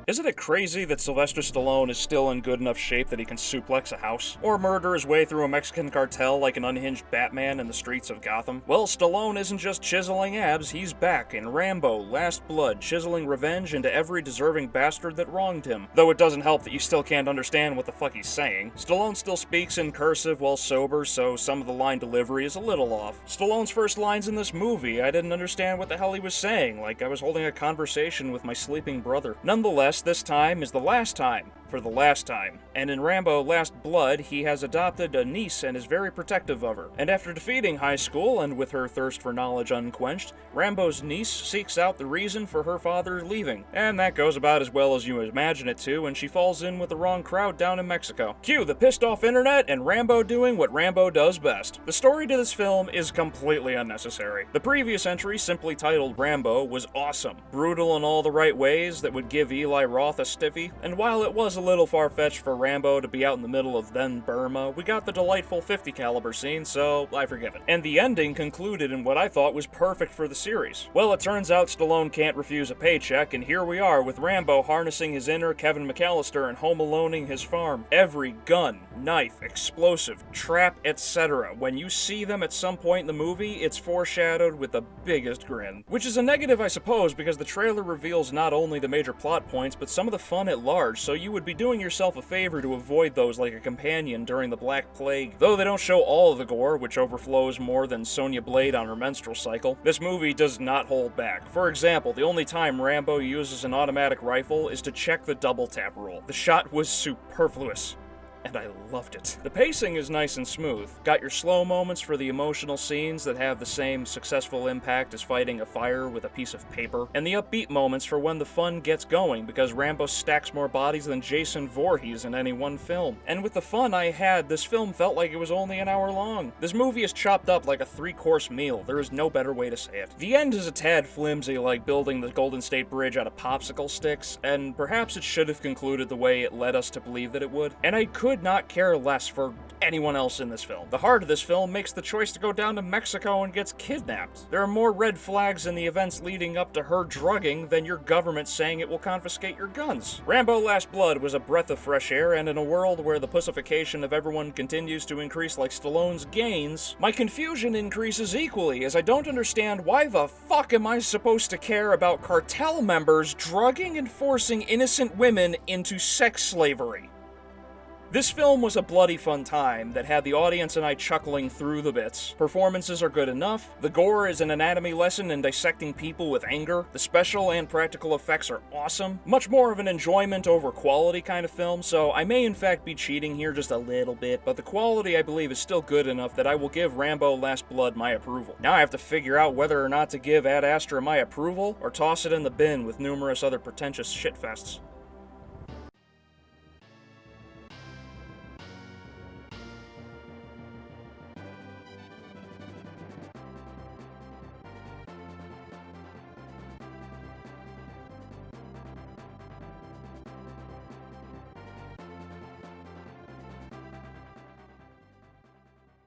Isn't it crazy that Sylvester Stallone is still in good enough shape that he can suplex a house? Or murder his way through a Mexican cartel like an unhinged Batman in the streets of Gotham? Well, Stallone isn't just chiseling abs, he's back in Rambo, Last Blood, chiseling revenge into every deserving bastard that wronged him. Though it doesn't help that you still can't understand what the fuck he's saying. Stallone still speaks in cursive while sober, so some of the line delivery is a little off. Stallone's first lines in this movie, I didn't understand what the hell he was saying, like I was holding a conversation with my sleeping brother. Nonetheless, this time is the last time. For the last time. And in Rambo Last Blood, he has adopted a niece and is very protective of her. And after defeating high school, and with her thirst for knowledge unquenched, Rambo's niece seeks out the reason for her father leaving. And that goes about as well as you imagine it to, and she falls in with the wrong crowd down in Mexico. Cue the pissed off internet and Rambo doing what Rambo does best. The story to this film is completely unnecessary. The previous entry, simply titled Rambo, was awesome. Brutal in all the right ways that would give Eli Roth a stiffy, and while it was a little far-fetched for Rambo to be out in the middle of then Burma, we got the delightful 50 caliber scene, so I forgive it. And the ending concluded in what I thought was perfect for the series. Well, it turns out Stallone can't refuse a paycheck, and here we are with Rambo harnessing his inner Kevin McAllister and home aloneing his farm. Every gun, knife, explosive, trap, etc. When you see them at some point in the movie, it's foreshadowed with the biggest grin. Which is a negative, I suppose, because the trailer reveals not only the major plot points, but some of the fun at large, so you would be doing yourself a favor to avoid those like a companion during the Black Plague. Though they don't show all of the gore, which overflows more than Sonya Blade on her menstrual cycle, this movie does not hold back. For example, the only time Rambo uses an automatic rifle is to check the double tap rule. The shot was superfluous. And I loved it. The pacing is nice and smooth. Got your slow moments for the emotional scenes that have the same successful impact as fighting a fire with a piece of paper, and the upbeat moments for when the fun gets going, because Rambo stacks more bodies than Jason Voorhees in any one film. And with the fun I had, this film felt like it was only an hour long. This movie is chopped up like a 3-course meal. There is no better way to say it. The end is a tad flimsy, like building the Golden State Bridge out of popsicle sticks, and perhaps it should have concluded the way it led us to believe that it would. And I could not care less for anyone else in this film. The heart of this film makes the choice to go down to Mexico and gets kidnapped. There are more red flags in the events leading up to her drugging than your government saying it will confiscate your guns. Rambo Last Blood was a breath of fresh air, and in a world where the pussification of everyone continues to increase like Stallone's gains, my confusion increases equally, as I don't understand why the fuck am I supposed to care about cartel members drugging and forcing innocent women into sex slavery. This film was a bloody fun time that had the audience and I chuckling through the bits. Performances are good enough, the gore is an anatomy lesson in dissecting people with anger, the special and practical effects are awesome, much more of an enjoyment over quality kind of film, so I may in fact be cheating here just a little bit, but the quality I believe is still good enough that I will give Rambo Last Blood my approval. Now I have to figure out whether or not to give Ad Astra my approval, or toss it in the bin with numerous other pretentious shitfests.